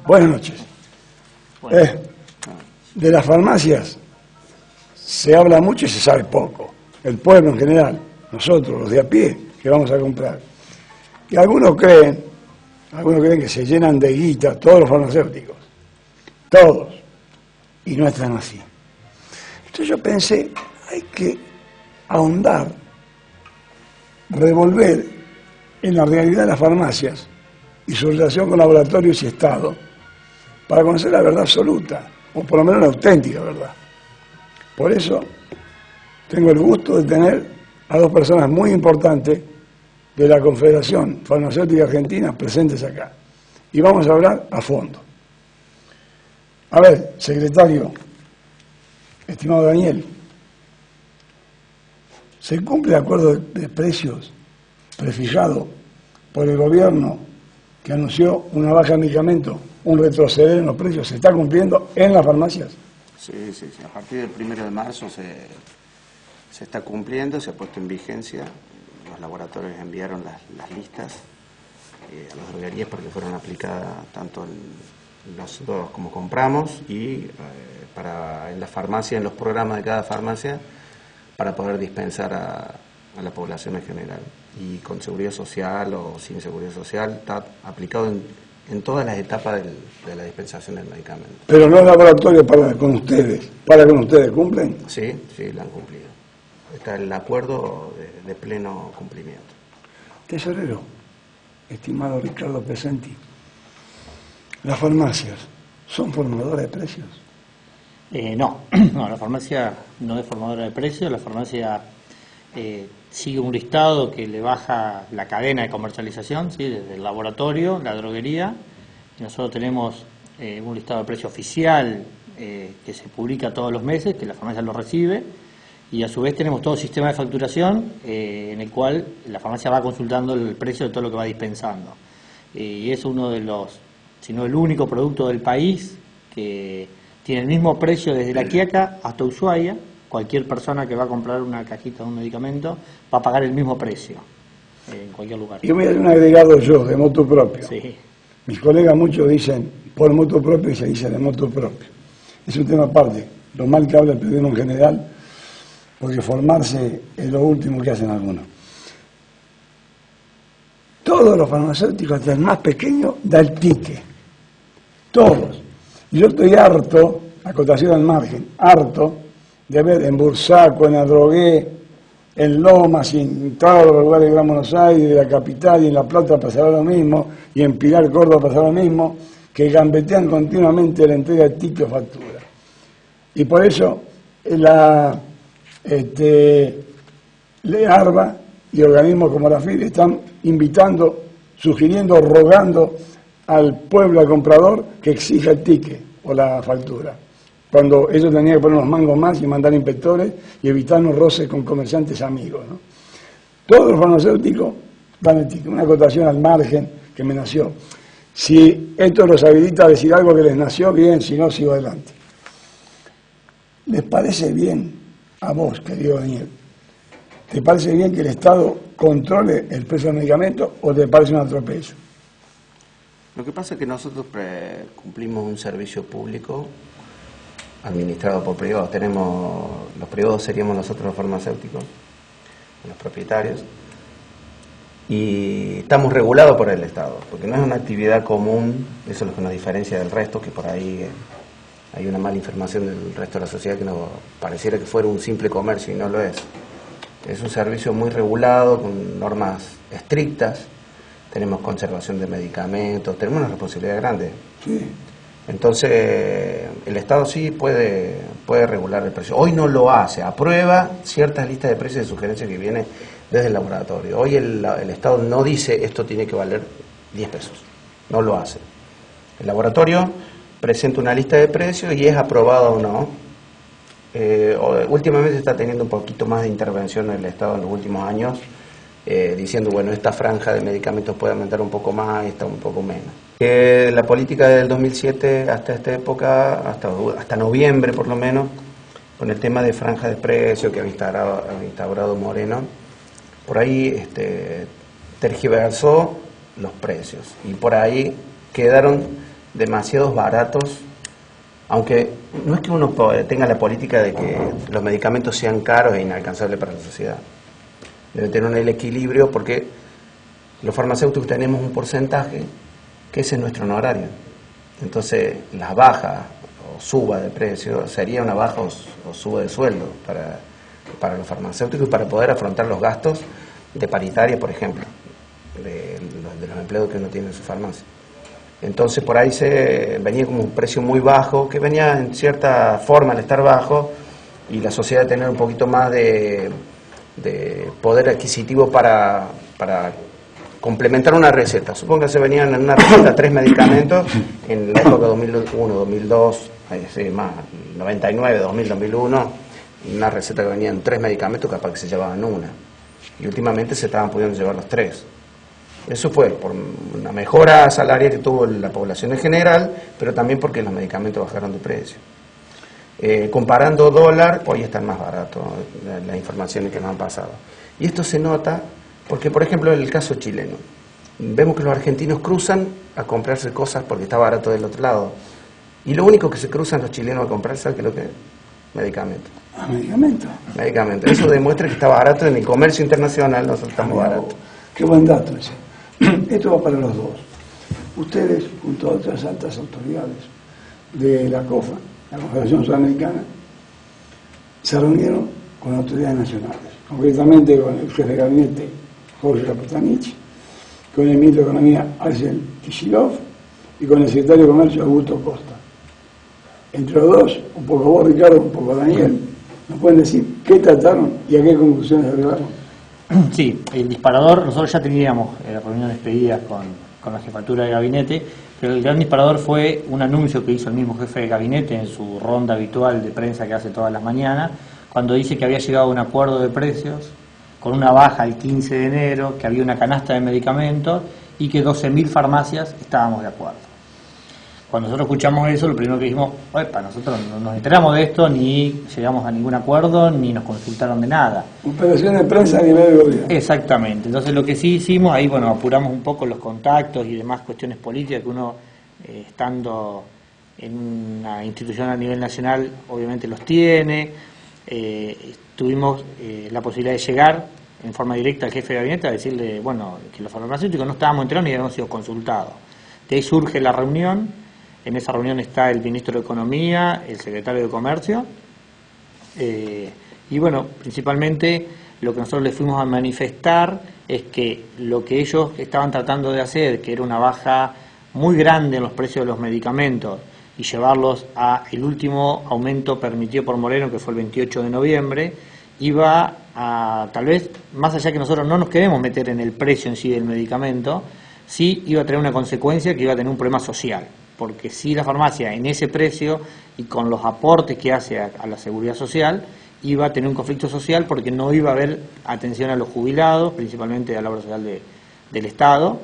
Buenas noches. De las farmacias se habla mucho y se sabe poco. El pueblo en general, nosotros, los de a pie, que vamos a comprar. Y algunos creen que se llenan de guita todos los farmacéuticos. Todos. Y no están así. Entonces yo pensé, hay que ahondar, revolver en la realidad de las farmacias y su relación con laboratorios y Estado, para conocer la verdad absoluta, o por lo menos la auténtica verdad. Por eso tengo el gusto de tener a dos personas muy importantes de la Confederación Farmacéutica Argentina presentes acá. Y vamos a hablar a fondo. A ver, secretario, estimado Daniel, ¿se cumple el acuerdo de precios prefijado por el gobierno que anunció una baja de medicamentos, un retroceder en los precios? ¿Se está cumpliendo en las farmacias? Sí. A partir del 1 de marzo se está cumpliendo, se ha puesto en vigencia. Los laboratorios enviaron las listas a las droguerías porque fueron aplicadas tanto en nosotros como compramos y en la farmacia, en los programas de cada farmacia, para poder dispensar a la población en general. Y con seguridad social o sin seguridad social está aplicado en todas las etapas de la dispensación del medicamento. Pero los laboratorios para con ustedes cumplen. Sí, lo han cumplido. Está el acuerdo de pleno cumplimiento. Tesorero, estimado Ricardo Pesenti, ¿las farmacias son formadoras de precios? No, la farmacia no es formadora de precios, la farmacia sigue un listado que le baja la cadena de comercialización, ¿sí? Desde el laboratorio, la droguería. Nosotros tenemos un listado de precio oficial que se publica todos los meses, que la farmacia lo recibe, y a su vez tenemos todo el sistema de facturación en el cual la farmacia va consultando el precio de todo lo que va dispensando. Y es uno de los, si no el único producto del país que tiene el mismo precio desde La Quiaca hasta Ushuaia. Cualquier persona que va a comprar una cajita de un medicamento va a pagar el mismo precio en cualquier lugar. Yo me voy a hacer un agregado yo, de motu propio. Sí. Mis colegas muchos dicen por motu propio y se dice de motu propio. Es un tema aparte, lo mal que habla el periodismo en general, porque formarse es lo último que hacen algunos. Todos los farmacéuticos, hasta el más pequeño, da el tique. Todos. Y yo estoy harto, acotación al margen, harto de ver en Bursaco, en Adrogué, en Lomas y en todos los lugares de Gran Buenos Aires, de la capital, y en La Plata pasará lo mismo, y en Pilar, Córdoba pasará lo mismo, que gambetean continuamente la entrega de ticket o factura. Y por eso la ARBA y organismos como la FID están invitando, sugiriendo, rogando al pueblo, al comprador, que exija el ticket o la factura. Cuando ellos tenían que poner unos mangos más y mandar inspectores y evitarnos roces con comerciantes amigos, ¿no? Todos los farmacéuticos dan el ticket. Una acotación al margen que me nació. Si esto los habilita a decir algo que les nació, bien, si no, sigo adelante. ¿Les parece bien a vos, querido Daniel? ¿Te parece bien que el Estado controle el precio del medicamento o te parece un atropello? Lo que pasa es que nosotros cumplimos un servicio público administrado por privados. Los privados seríamos nosotros los farmacéuticos, los propietarios, y estamos regulados por el Estado, porque no es una actividad común. Eso es lo que nos diferencia del resto, que por ahí hay una mala información del resto de la sociedad que nos pareciera que fuera un simple comercio y no lo es. Es un servicio muy regulado, con normas estrictas, tenemos conservación de medicamentos, tenemos una responsabilidad grande. Sí. Entonces, el Estado sí puede regular el precio. Hoy no lo hace, aprueba ciertas listas de precios y sugerencias que vienen desde el laboratorio. Hoy el Estado no dice esto tiene que valer 10 pesos, no lo hace. El laboratorio presenta una lista de precios y es aprobada o no. Últimamente está teniendo un poquito más de intervención el Estado en los últimos años, diciendo, bueno, esta franja de medicamentos puede aumentar un poco más y esta un poco menos. La política del 2007 hasta esta época, hasta noviembre por lo menos, con el tema de franja de precio que había instaurado Moreno, por ahí tergiversó los precios y por ahí quedaron demasiados baratos, aunque no es que uno tenga la política de que los medicamentos sean caros e inalcanzables para la sociedad. Debe tener un equilibrio porque los farmacéuticos tenemos un porcentaje que ese es nuestro honorario. Entonces, la baja o suba de precio sería una baja o suba de sueldo para los farmacéuticos y para poder afrontar los gastos de paritaria, por ejemplo, de los empleados que uno tiene en su farmacia. Entonces por ahí se venía como un precio muy bajo, que venía en cierta forma al estar bajo y la sociedad tener un poquito más de poder adquisitivo para complementar una receta. Supongo que se venían en una receta 3 medicamentos en la época 2001, 2002, más 99, 2000, 2001, una receta que venían 3 medicamentos capaz que se llevaban una. Y últimamente se estaban pudiendo llevar los 3. Eso fue por una mejora salarial que tuvo la población en general, pero también porque los medicamentos bajaron de precio. Comparando dólar, hoy están más baratos las informaciones que nos han pasado. Y esto se nota porque, por ejemplo, en el caso chileno, vemos que los argentinos cruzan a comprarse cosas porque está barato del otro lado. Y lo único que se cruzan los chilenos a comprarse, ¿sabes qué es lo que es? Medicamentos. ¿Ah, medicamentos? Medicamentos. Eso demuestra que está barato en el comercio internacional, nosotros estamos baratos. Qué buen dato ese. Esto va para los dos. Ustedes, junto a otras altas autoridades de la COFA, la Confederación Sudamericana, se reunieron con autoridades nacionales, concretamente con el jefe de gabinete Jorge Rapatanich, con el ministro de Economía Axel Kicillof y con el secretario de Comercio Augusto Costa. Entre los dos, un poco vos, Ricardo, un poco Daniel, ¿nos pueden decir qué trataron y a qué conclusiones arribaron? Sí, el disparador, nosotros ya teníamos reuniones pedidas con la jefatura de gabinete, pero el gran disparador fue un anuncio que hizo el mismo jefe de gabinete en su ronda habitual de prensa que hace todas las mañanas, cuando dice que había llegado a un acuerdo de precios con una baja el 15 de enero, que había una canasta de medicamentos y que 12.000 farmacias estábamos de acuerdo. Cuando nosotros escuchamos eso, lo primero que dijimos, nosotros no nos enteramos de esto, ni llegamos a ningún acuerdo, ni nos consultaron de nada. Operación de prensa a nivel de gobierno. Exactamente. Entonces lo que sí hicimos, ahí apuramos un poco los contactos y demás cuestiones políticas que uno, estando en una institución a nivel nacional, obviamente los tiene. Tuvimos la posibilidad de llegar en forma directa al jefe de gabinete a decirle, que los farmacéuticos no estábamos enterados ni habíamos sido consultados. De ahí surge la reunión. En esa reunión está el ministro de Economía, el secretario de Comercio, y principalmente lo que nosotros les fuimos a manifestar es que lo que ellos estaban tratando de hacer, que era una baja muy grande en los precios de los medicamentos, y llevarlos a el último aumento permitido por Moreno, que fue el 28 de noviembre, iba a, tal vez, más allá que nosotros no nos queremos meter en el precio en sí del medicamento, sí iba a tener una consecuencia que iba a tener un problema social. Porque si la farmacia en ese precio y con los aportes que hace a la seguridad social, iba a tener un conflicto social porque no iba a haber atención a los jubilados, principalmente a la obra social del Estado,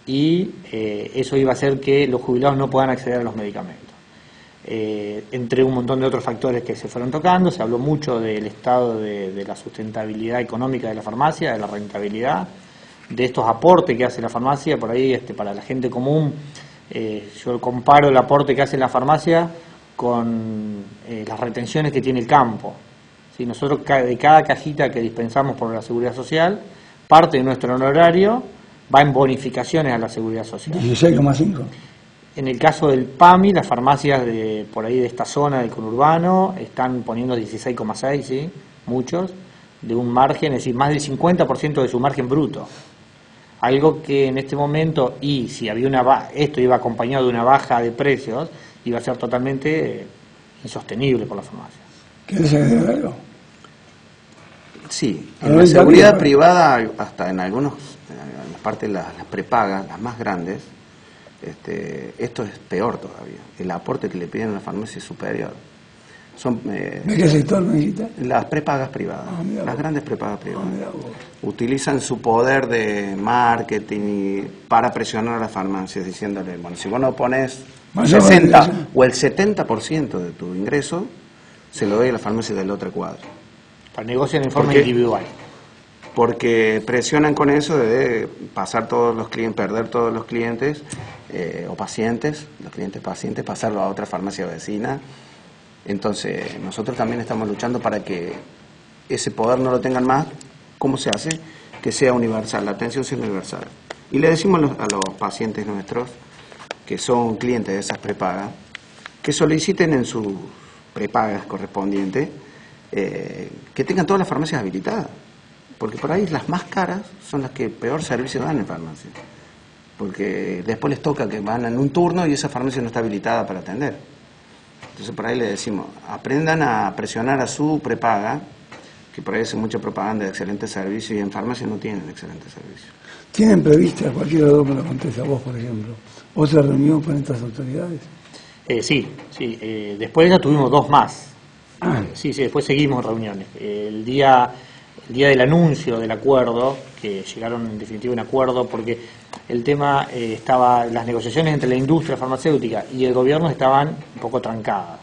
y eso iba a hacer que los jubilados no puedan acceder a los medicamentos. Entre un montón de otros factores que se fueron tocando, se habló mucho del estado de la sustentabilidad económica de la farmacia, de la rentabilidad, de estos aportes que hace la farmacia, por ahí para la gente común. Yo comparo el aporte que hace la farmacia con las retenciones que tiene el campo. ¿Sí? Nosotros de cada cajita que dispensamos por la Seguridad Social, parte de nuestro honorario va en bonificaciones a la Seguridad Social. 16,5. En el caso del PAMI, las farmacias por ahí de esta zona del conurbano están poniendo 16,6, ¿sí? Muchos, de un margen, es decir, más del 50% de su margen bruto. Algo que en este momento, y si había esto iba acompañado de una baja de precios, iba a ser totalmente insostenible por la farmacia. ¿Quieres agregar algo? Sí, en la seguridad privada, hasta en algunas partes de las prepagas, las más grandes, esto es peor todavía. El aporte que le piden a la farmacia es superior. ¿De qué sector necesitas? Las prepagas privadas, las grandes prepagas privadas. Utilizan su poder de marketing para presionar a las farmacias, diciéndole, si vos no pones 60 o el 70% de tu ingreso, se lo doy a la farmacia de la otra cuadra. Para negociar en forma individual. Porque presionan con eso de pasar todos los clientes, perder todos los clientes, o pacientes, los clientes pacientes, pasarlo a otra farmacia vecina. Entonces, nosotros también estamos luchando para que ese poder no lo tengan más. ¿Cómo se hace? Que sea universal, la atención sea universal. Y le decimos a los pacientes nuestros, que son clientes de esas prepagas, que soliciten en sus prepagas correspondientes que tengan todas las farmacias habilitadas. Porque por ahí las más caras son las que peor servicio dan en farmacia. Porque después les toca que van en un turno y esa farmacia no está habilitada para atender. Entonces por ahí le decimos, aprendan a presionar a su prepaga, que por ahí hacen mucha propaganda de excelente servicio y en farmacia no tienen excelente servicio. ¿Tienen prevista, cualquiera de los dos me lo contesta, vos por ejemplo, otra reunión con estas autoridades? Sí. Después ya tuvimos 2 más. Sí, después seguimos reuniones. El día del anuncio del acuerdo, que llegaron en definitiva a un acuerdo, porque el tema las negociaciones entre la industria farmacéutica y el gobierno estaban un poco trancadas.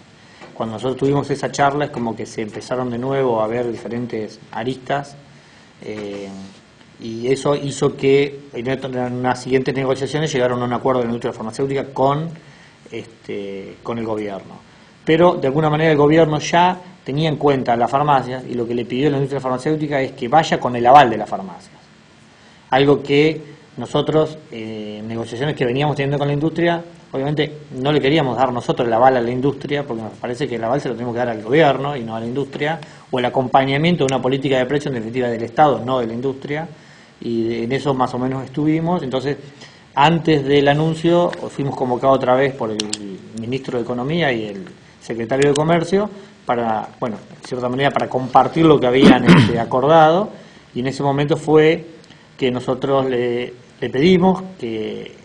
Cuando nosotros tuvimos esa charla es como que se empezaron de nuevo a ver diferentes aristas y eso hizo que en unas siguientes negociaciones llegaron a un acuerdo de la industria farmacéutica con el gobierno. Pero de alguna manera el gobierno ya tenía en cuenta a las farmacias y lo que le pidió a la industria farmacéutica es que vaya con el aval de las farmacias. Algo que nosotros, en negociaciones que veníamos teniendo con la industria, obviamente no le queríamos dar nosotros el aval a la industria, porque nos parece que el aval se lo tenemos que dar al gobierno y no a la industria, o el acompañamiento de una política de precios en definitiva del Estado, no de la industria, y en eso más o menos estuvimos. Entonces, antes del anuncio, fuimos convocados otra vez por el ministro de Economía y el secretario de Comercio para, bueno, de cierta manera para compartir lo que habían acordado, y en ese momento fue que nosotros le pedimos que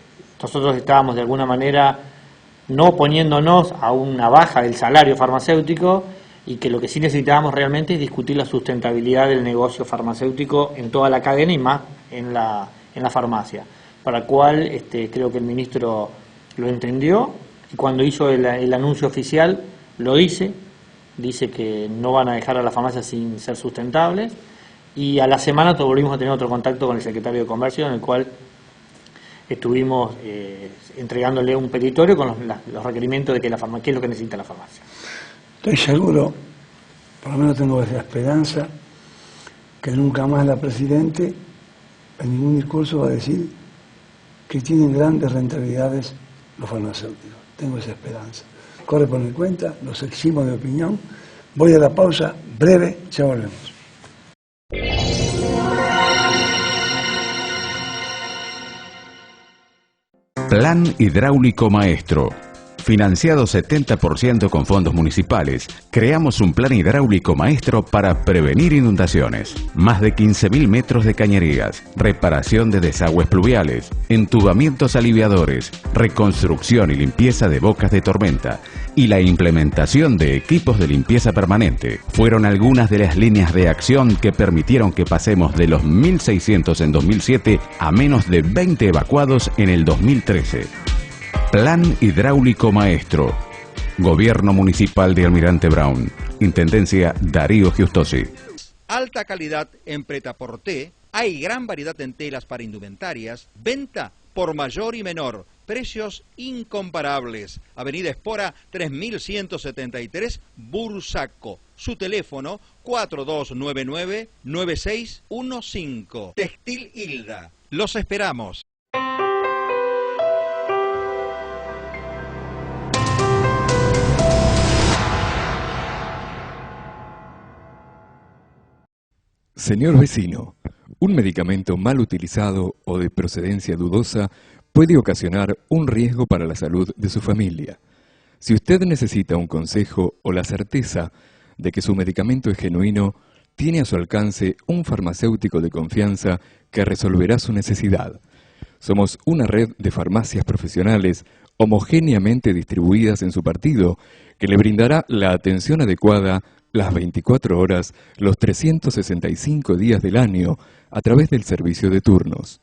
nosotros estábamos de alguna manera no oponiéndonos a una baja del salario farmacéutico y que lo que sí necesitábamos realmente es discutir la sustentabilidad del negocio farmacéutico en toda la cadena y más en la farmacia, para la cual creo que el ministro lo entendió y cuando hizo el anuncio oficial lo dice que no van a dejar a la farmacia sin ser sustentables, y a la semana volvimos a tener otro contacto con el secretario de Comercio en el cual estuvimos entregándole un petitorio con los requerimientos de qué es lo que necesita la farmacia. Estoy seguro, por lo menos tengo esa esperanza, que nunca más la Presidente en ningún discurso va a decir que tienen grandes rentabilidades los farmacéuticos. Tengo esa esperanza. Corre por mi cuenta, los eximo de opinión. Voy a la pausa breve, ya volvemos. Plan Hidráulico Maestro. Financiado 70% con fondos municipales, creamos un plan hidráulico maestro para prevenir inundaciones. Más de 15.000 metros de cañerías, reparación de desagües pluviales, entubamientos aliviadores, reconstrucción y limpieza de bocas de tormenta y la implementación de equipos de limpieza permanente. Fueron algunas de las líneas de acción que permitieron que pasemos de los 1.600 en 2007 a menos de 20 evacuados en el 2013. Plan Hidráulico Maestro. Gobierno Municipal de Almirante Brown. Intendencia Darío Giustosi. Alta calidad en Pret-a-Porter. Hay gran variedad en telas para indumentarias. Venta por mayor y menor. Precios incomparables. Avenida Espora 3173, Bursaco. Su teléfono 4299-9615. Textil Hilda. Los esperamos. Señor vecino, un medicamento mal utilizado o de procedencia dudosa puede ocasionar un riesgo para la salud de su familia. Si usted necesita un consejo o la certeza de que su medicamento es genuino, tiene a su alcance un farmacéutico de confianza que resolverá su necesidad. Somos una red de farmacias profesionales homogéneamente distribuidas en su partido que le brindará la atención adecuada las 24 horas, los 365 días del año, a través del servicio de turnos.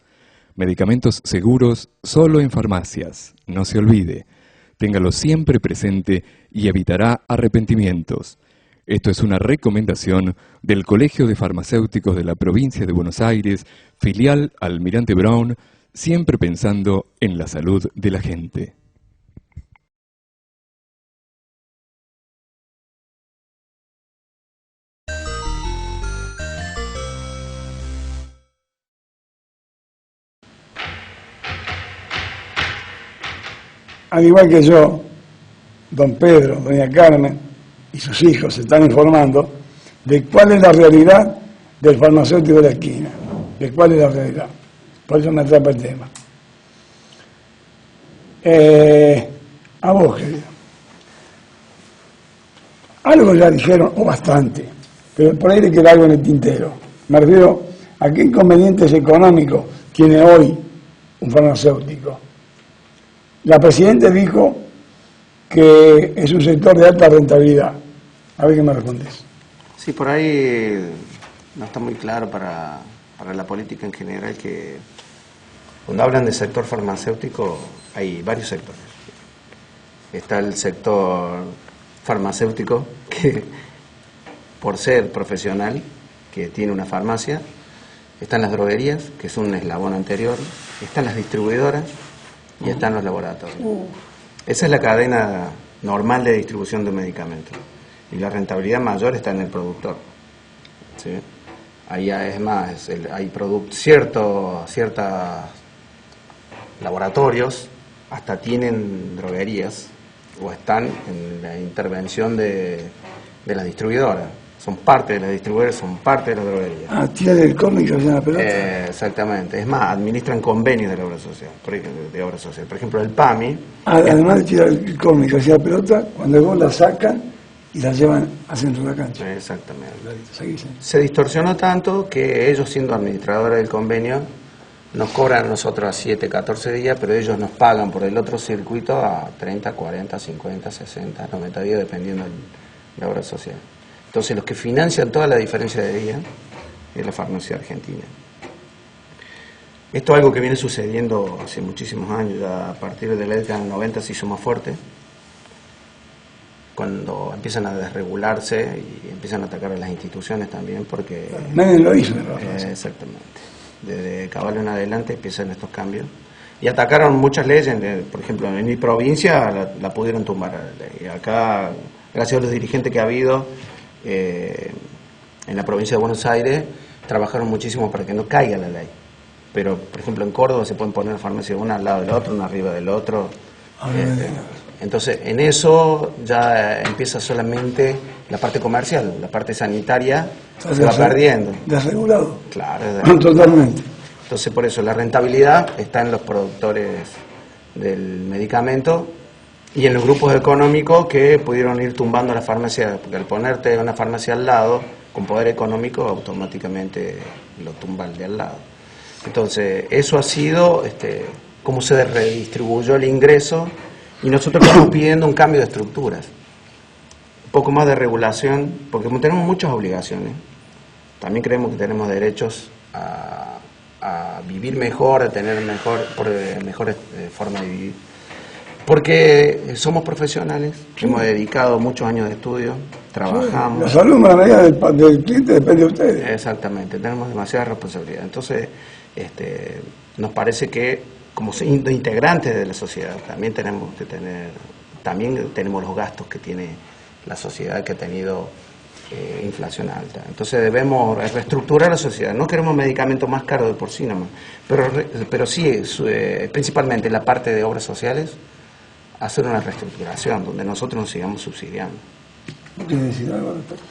Medicamentos seguros solo en farmacias. No se olvide. Téngalo siempre presente y evitará arrepentimientos. Esto es una recomendación del Colegio de Farmacéuticos de la Provincia de Buenos Aires, filial Almirante Brown, siempre pensando en la salud de la gente. Al igual que yo, don Pedro, doña Carmen y sus hijos se están informando de cuál es la realidad del farmacéutico de la esquina, de cuál es la realidad. Por eso me atrapa el tema. A vos, querido. Algo ya dijeron, o bastante, pero por ahí le queda algo en el tintero. Me refiero a qué inconvenientes económicos tiene hoy un farmacéutico. La Presidenta dijo que es un sector de alta rentabilidad. A ver qué me respondes. Sí, por ahí no está muy claro para la política en general que cuando hablan de sector farmacéutico hay varios sectores. Está el sector farmacéutico que por ser profesional, que tiene una farmacia, están las droguerías, que es un eslabón anterior, están las distribuidoras y están los laboratorios. Esa es la cadena normal de distribución de medicamentos. Y la rentabilidad mayor está en el productor. ¿Sí? Ahí es más, hay ciertos laboratorios, hasta tienen droguerías, o están en la intervención de las distribuidoras. Son parte de las distribuidoras, son parte de las droguerías. Ah, tira del cómic y hacen la pelota. Exactamente. Es más, administran convenios de la obra social. Por ejemplo, el PAMI. Además de tirar el cómic hacia la pelota, cuando el gol la sacan y la llevan al centro de la cancha. Exactamente. Seguís. Se distorsionó tanto que ellos, siendo administradores del convenio, nos cobran a nosotros a 7, 14 días, pero ellos nos pagan por el otro circuito a 30, 40, 50, 60, 90 días, dependiendo de la obra social. Entonces, los que financian toda la diferencia de días es la farmacia argentina. Esto es algo que viene sucediendo hace muchísimos años, ya a partir de la década del 90 se hizo más fuerte, cuando empiezan a desregularse y empiezan a atacar a las instituciones también, porque... Menem lo hizo, ¿no? Exactamente. Desde Caballo en adelante empiezan estos cambios. Y atacaron muchas leyes, por ejemplo, en mi provincia la pudieron tumbar a la ley. Acá, gracias a los dirigentes que ha habido en la provincia de Buenos Aires, trabajaron muchísimo para que no caiga la ley. Pero, por ejemplo, en Córdoba se pueden poner farmacias una al lado del otro, una arriba del otro. Entonces, en eso ya empieza solamente la parte comercial, la parte sanitaria se va perdiendo. Desregulado. Claro, totalmente. Entonces, por eso la rentabilidad está en los productores del medicamento y en los grupos económicos que pudieron ir tumbando la farmacia, porque al ponerte una farmacia al lado, con poder económico, automáticamente lo tumba el de al lado. Entonces, eso ha sido cómo se redistribuyó el ingreso, y nosotros estamos pidiendo un cambio de estructuras, un poco más de regulación, porque como tenemos muchas obligaciones, también creemos que tenemos derechos a vivir mejor, a tener mejores formas de vivir, porque somos profesionales, hemos dedicado muchos años de estudio, trabajamos. La salud, la medida del cliente depende de ustedes. Exactamente, tenemos demasiada responsabilidad. Entonces, nos parece que como integrantes de la sociedad también tenemos los gastos que tiene la sociedad, que ha tenido inflación alta. Entonces debemos reestructurar la sociedad. No queremos medicamentos más caros de por sí nomás, pero sí, principalmente en la parte de obras sociales, hacer una reestructuración donde nosotros nos sigamos subsidiando. ¿Quieres decir algo al respecto?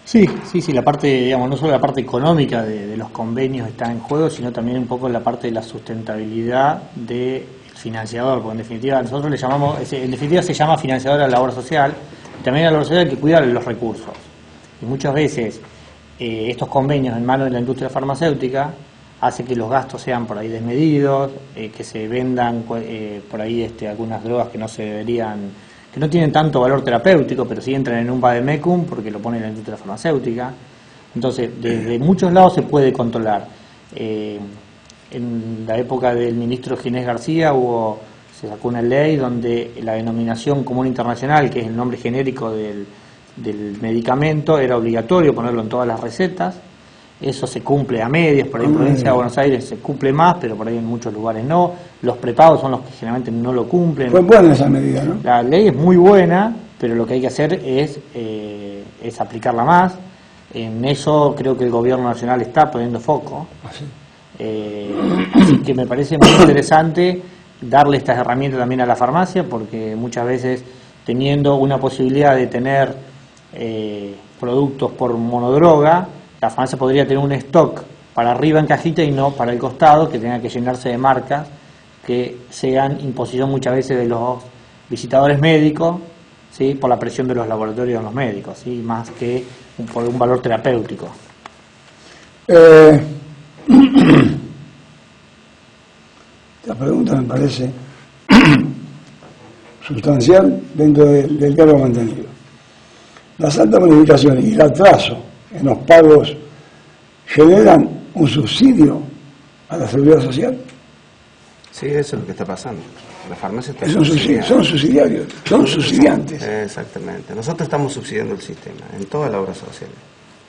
Sí, la parte, digamos, no solo la parte económica de los convenios está en juego, sino también un poco la parte de la sustentabilidad del financiador, porque en definitiva nosotros le llamamos, en definitiva se llama financiador a la obra social, y también a la obra social hay que cuidar los recursos. Y muchas veces estos convenios en manos de la industria farmacéutica hace que los gastos sean por ahí desmedidos, que se vendan por ahí algunas drogas que no se deberían, que no tienen tanto valor terapéutico, pero sí entran en un vademecum porque lo pone la industria farmacéutica. Entonces, desde muchos lados se puede controlar. En la época del ministro Ginés García se sacó una ley donde la denominación común internacional, que es el nombre genérico del medicamento, era obligatorio ponerlo en todas las recetas, Eso se cumple a medias, por ahí en provincia de Buenos Aires se cumple más, pero por ahí en muchos lugares no. Los prepagos son los que generalmente no lo cumplen. Fue buena esa medida, ¿no? La ley es muy buena, pero lo que hay que hacer es aplicarla más. En eso creo que el gobierno nacional está poniendo foco. Así que me parece muy interesante darle estas herramientas también a la farmacia, porque muchas veces teniendo una posibilidad de tener productos por monodroga, la farmacia podría tener un stock para arriba en cajita y no para el costado, que tenga que llenarse de marcas que sean imposición muchas veces de los visitadores médicos, ¿sí? Por la presión de los laboratorios de los médicos, ¿sí? Más que por un valor terapéutico. Esta pregunta me parece sustancial dentro del diálogo mantenido. Las altas bonificaciones y el atraso en los pagos generan un subsidio a la seguridad social. Sí, eso es lo que está pasando. Las farmacias están son subsidiarios, son subsidiantes. Exactamente. Nosotros estamos subsidiando el sistema en todas las obras sociales.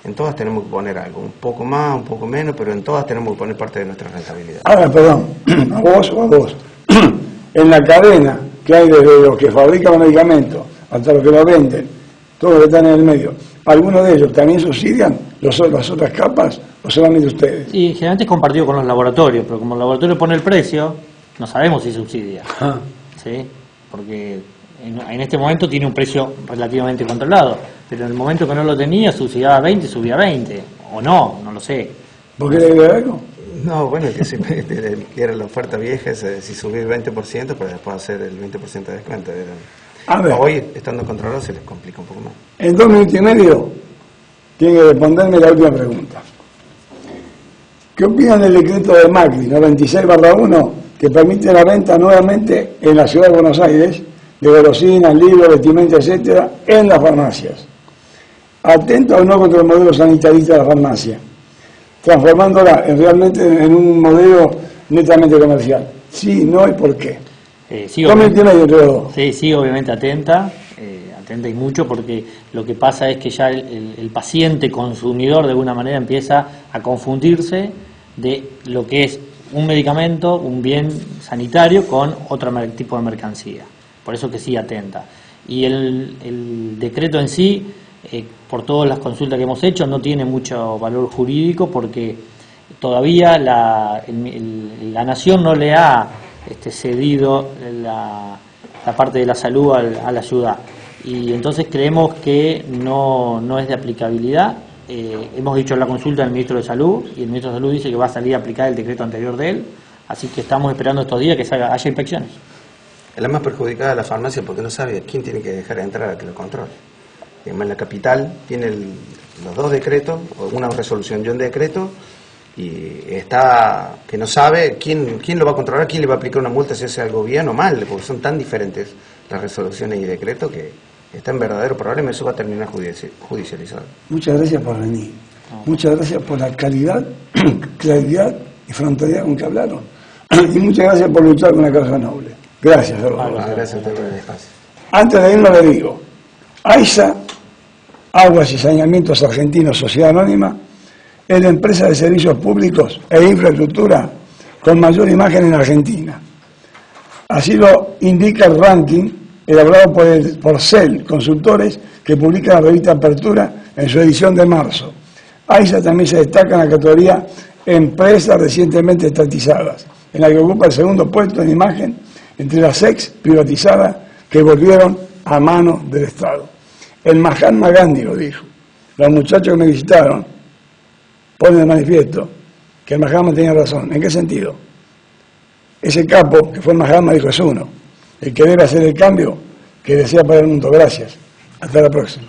En todas tenemos que poner algo, un poco más, un poco menos, pero en todas tenemos que poner parte de nuestra rentabilidad. Ahora, perdón, a vos o a vos. En la cadena que hay desde los que fabrican medicamentos hasta los que lo venden, todos los que están en el medio, ¿algunos de ellos también subsidian las otras capas o solamente ustedes? Y generalmente es compartido con los laboratorios, pero como el laboratorio pone el precio, no sabemos si subsidia. ¿Sí? Porque en este momento tiene un precio relativamente controlado, pero en el momento que no lo tenía, subsidiaba 20 y subía 20, o no lo sé. ¿Vos querés agregar algo? No, bueno, que si era la oferta vieja, si subir 20%, pues después hacer el 20% de descuento. A ver. Hoy, estando controlado, se les complica un poco más. En 2 minutos y medio, tiene que responderme la última pregunta. ¿Qué opinan del decreto de Macri, 96/1, que permite la venta nuevamente en la ciudad de Buenos Aires de golosinas, libros, vestimenta, etcétera, en las farmacias? ¿Atenta o no contra el modelo sanitarista de la farmacia, transformándola realmente en un modelo netamente comercial? Sí, no y por qué. Sí, obviamente atenta y mucho, porque lo que pasa es que ya el paciente consumidor de alguna manera empieza a confundirse de lo que es un medicamento, un bien sanitario con otro tipo de mercancía. Por eso que sí atenta. Y el decreto en sí, por todas las consultas que hemos hecho, no tiene mucho valor jurídico, porque todavía la Nación no le ha cedido la parte de la salud a la ciudad, y entonces creemos que no es de aplicabilidad. Hemos dicho en la consulta al ministro de Salud, y el ministro de Salud dice que va a salir a aplicar el decreto anterior de él, así que estamos esperando estos días que haya inspecciones. Es la más perjudicada de la farmacia porque no sabe quién tiene que dejar entrar a que lo controle. Además, en la capital tiene los 2 decretos, o una resolución y un decreto, y está que no sabe quién lo va a controlar, quién le va a aplicar una multa si hace algo bien o mal, porque son tan diferentes las resoluciones y decretos que está en verdadero problema. Eso va a terminar judicializado. Muchas gracias por venir. Muchas gracias por la calidad, claridad y frontalidad con que hablaron. Y muchas gracias por luchar con una causa noble. Gracias, gracias a usted por el espacio. Antes de irnos le digo, AISA, Aguas y Saneamientos Argentinos, Sociedad Anónima, es la empresa de servicios públicos e infraestructura con mayor imagen en Argentina. Así lo indica el ranking elaborado por CEL Consultores, que publica la revista Apertura en su edición de marzo. AISA también se destaca en la categoría Empresas recientemente estatizadas, en la que ocupa el segundo puesto en imagen entre las ex privatizadas que volvieron a manos del Estado. El Mahatma Gandhi lo dijo. Los muchachos que me visitaron ponen de manifiesto que el Mahatma tenía razón. ¿En qué sentido? Ese capo que fue el Mahatma dijo: es uno, el que debe hacer el cambio que desea para el mundo. Gracias. Hasta la próxima.